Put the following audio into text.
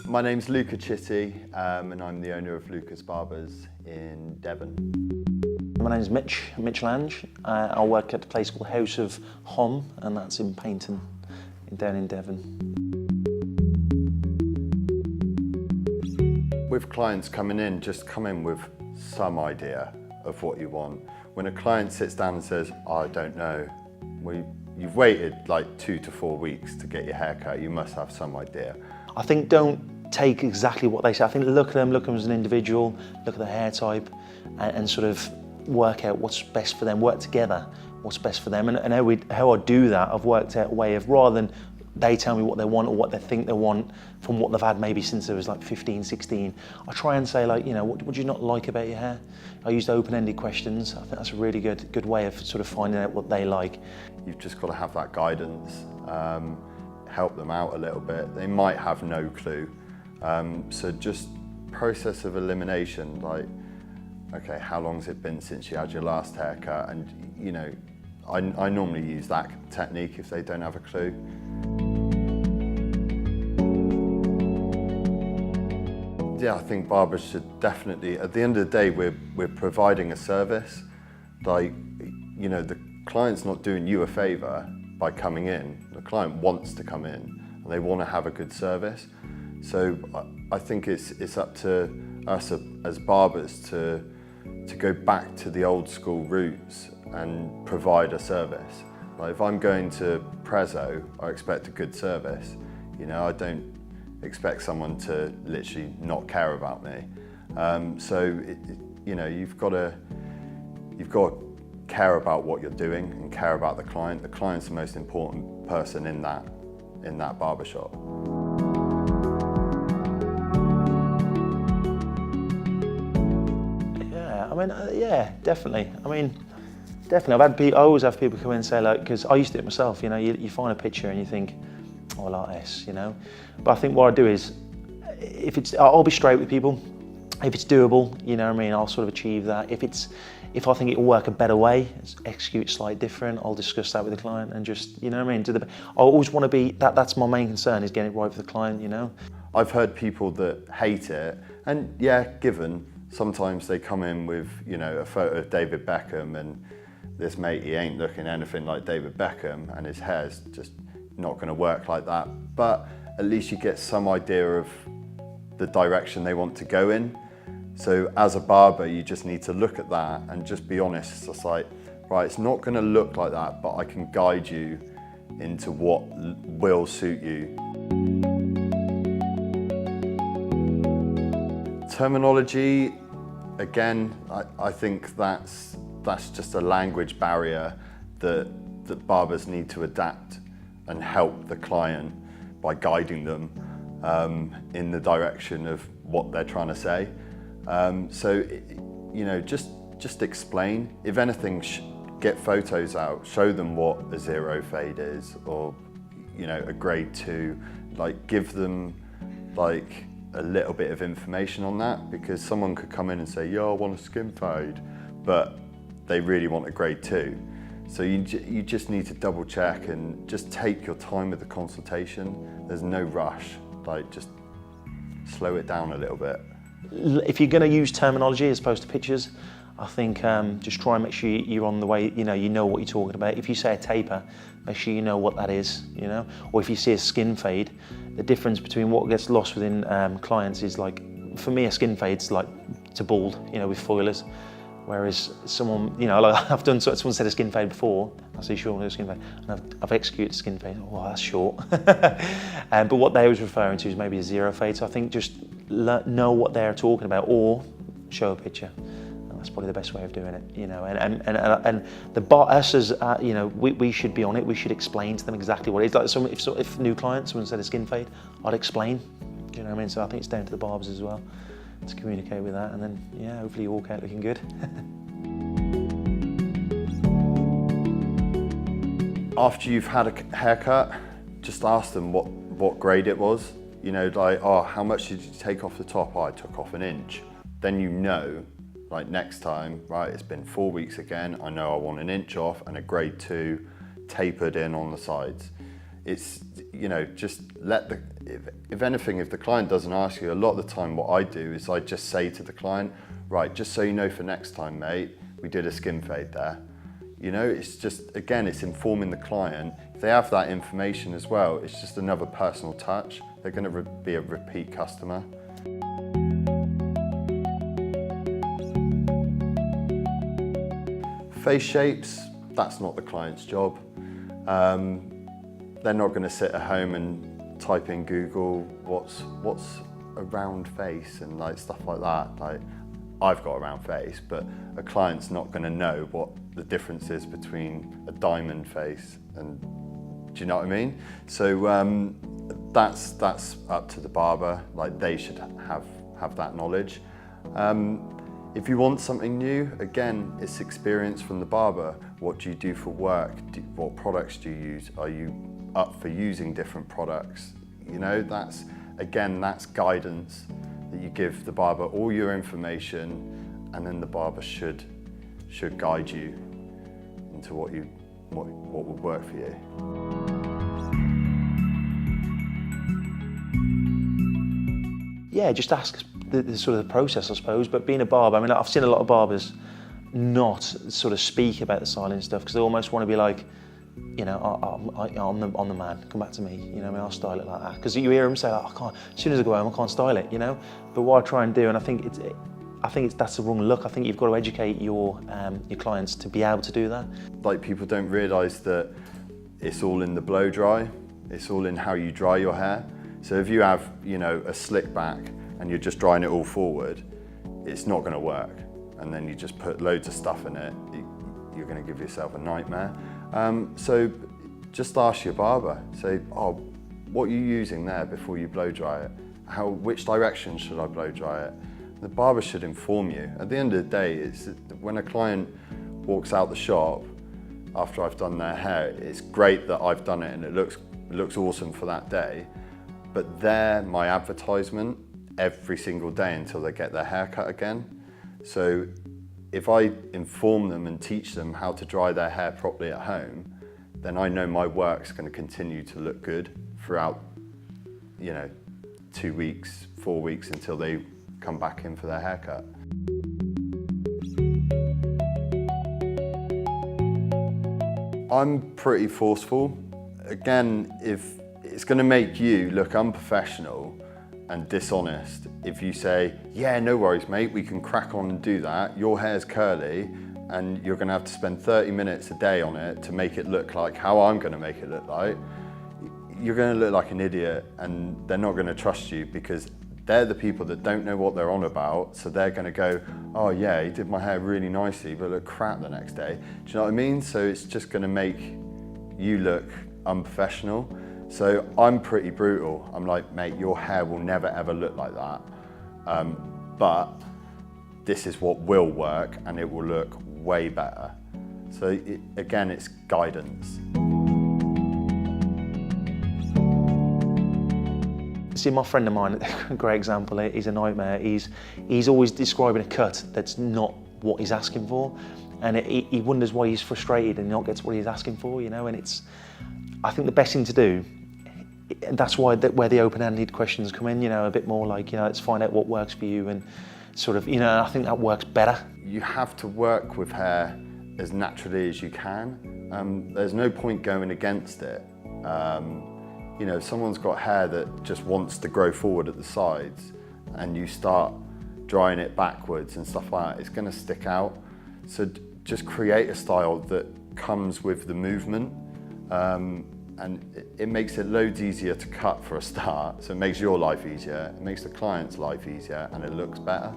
My name's Luka Chitty, and I'm the owner of Luka's Barbers in Devon. My name's Mich Lange. I work at a place called House of Hom, and that's in Paynton, down in Devon. With clients coming in, just come in with some idea of what you want. When a client sits down and says, oh, I don't know, you've waited like 2 to 4 weeks to get your hair cut, you must have some idea. I think don't take exactly what they say. I think look at them as an individual, look at the hair type, and sort of work out what's best for them, work together what's best for them. And how I do that, I've worked out a way of, rather than they tell me what they want or what they think they want from what they've had maybe since they was like 15, 16, I try and say, like, you know, what do you not like about your hair? I used open-ended questions. I think that's a really good way of sort of finding out what they like. You've just got to have that guidance, help them out a little bit. They might have no clue. So just process of elimination, like, okay, how long's it been since you had your last haircut? And, you know, I normally use that technique if they don't have a clue. Yeah, I think barbers should definitely, at the end of the day, we're providing a service. Like, you know, the client's not doing you a favour by coming in. The client wants to come in and they want to have a good service. So I think it's up to us as barbers to go back to the old school roots and provide a service. Like, if I'm going to Prezzo, I expect a good service. You know, I don't expect someone to literally not care about me. You know, you've got to care about what you're doing and care about the client. The client's the most important person in that barbershop. Yeah, definitely. I always have people come in and say, like, because I used to do it myself, you know, you find a picture and you think, oh, I like this, you know. But I think what I do is, I'll be straight with people. If it's doable, you know what I mean, I'll sort of achieve that. If I think it'll work a better way, execute slightly different, I'll discuss that with the client and just, you know what I mean, I always want to be, that's my main concern, is getting it right for the client, you know. I've heard people that hate it, and yeah, given, sometimes they come in with, you know, a photo of David Beckham, and this mate, he ain't looking anything like David Beckham, and his hair's just not going to work like that. But at least you get some idea of the direction they want to go in. So as a barber, you just need to look at that and just be honest. It's just like, right, it's not going to look like that, but I can guide you into what will suit you. Terminology, again, I think that's just a language barrier that barbers need to adapt and help the client by guiding them in the direction of what they're trying to say. You know, just explain. If anything, get photos out, show them what a 0 fade is, or, you know, a grade 2. Like, give them like a little bit of information on that, because someone could come in and say, yo, I want a skin fade, but they really want a grade 2. So you just need to double check and just take your time with the consultation. There's no rush, like, just slow it down a little bit. If you're going to use terminology as opposed to pictures, I think just try and make sure you're on the way, you know what you're talking about. If you say a taper, make sure you know what that is, you know. Or if you see a skin fade, the difference between what gets lost within clients is, like, for me, a skin fade's like to bald, you know, with foilers. Whereas someone, you know, like I've done, someone said a skin fade before, I say, sure, no skin fade, and I've executed a skin fade. Oh, that's short. But what they was referring to is maybe a 0 fade. So I think just know what they're talking about, or show a picture. And that's probably the best way of doing it, you know. And us as, you know, we should be on it. We should explain to them exactly what it is. Like, if new client, someone said a skin fade, I'd explain. Do you know what I mean? So I think it's down to the barbers as well to communicate with that, and then, yeah, hopefully you walk out looking good. After you've had a haircut, just ask them what grade it was. You know, like, oh, how much did you take off the top? Oh, I took off 1 inch. Then you know, like, next time, right, it's been 4 weeks again, I know I want 1 inch off and a grade 2 tapered in on the sides. It's, you know, just let the, if anything, if the client doesn't ask you, a lot of the time what I do is I just say to the client, right, just so you know for next time, mate, we did a skin fade there. You know, it's just, again, it's informing the client. If they have that information as well, it's just another personal touch. They're going to be a repeat customer. Face shapes, that's not the client's job. They're not going to sit at home and type in Google, what's a round face and like stuff like that. Like, I've got a round face, but a client's not going to know what the difference is between a diamond face and, do you know what I mean? So that's up to the barber. Like, they should have that knowledge. If you want something new, again, it's experience from the barber. What do you do for work? What products do you use? Are you up for using different products? You know, that's guidance that you give the barber all your information, and then the barber should guide you into what would work for you. Yeah, just ask the sort of the process, I suppose. But being a barber, I mean, I've seen a lot of barbers not sort of speak about the styling stuff because they almost want to be like, you know, I'm the man, come back to me, you know, I mean, I'll style it like that. Because you hear them say, like, I can't, as soon as I go home, I can't style it, you know. But what I try and do, and I think that's the wrong look. I think you've got to educate your clients to be able to do that. Like, people don't realise that it's all in the blow dry. It's all in how you dry your hair. So if you have, you know, a slick back and you're just drying it all forward, it's not going to work. And then you just put loads of stuff in it, you're going to give yourself a nightmare. So just ask your barber. Say, oh, what are you using there before you blow dry it? Which direction should I blow dry it? The barber should inform you. At the end of the day, it's when a client walks out the shop after I've done their hair, it's great that I've done it and it looks awesome for that day. But they're my advertisement every single day until they get their hair cut again. So if I inform them and teach them how to dry their hair properly at home, then I know my work's going to continue to look good throughout, you know, 2 weeks, 4 weeks until they come back in for their haircut. I'm pretty forceful. Again, if it's going to make you look unprofessional and dishonest if you say, yeah, no worries, mate, we can crack on and do that. Your hair's curly and you're going to have to spend 30 minutes a day on it to make it look like how I'm going to make it look like. You're going to look like an idiot, and they're not going to trust you because they're the people that don't know what they're on about. So they're going to go, oh yeah, he did my hair really nicely, but look crap the next day. Do you know what I mean? So it's just going to make you look unprofessional. So I'm pretty brutal. I'm like, mate, your hair will never ever look like that. But this is what will work and it will look way better. So again, it's guidance. See, my friend of mine, a great example, he's a nightmare. He's always describing a cut that's not what he's asking for. And he wonders why he's frustrated and not gets what he's asking for, you know, and I think the best thing to do, that's why where the open-ended questions come in, you know, a bit more like, you know, let's find out what works for you and sort of, you know, I think that works better. You have to work with hair as naturally as you can. There's no point going against it. You know, if someone's got hair that just wants to grow forward at the sides and you start drying it backwards and stuff like that, it's going to stick out. So just create a style that comes with the movement. And it makes it loads easier to cut for a start. So it makes your life easier, it makes the client's life easier, and it looks better.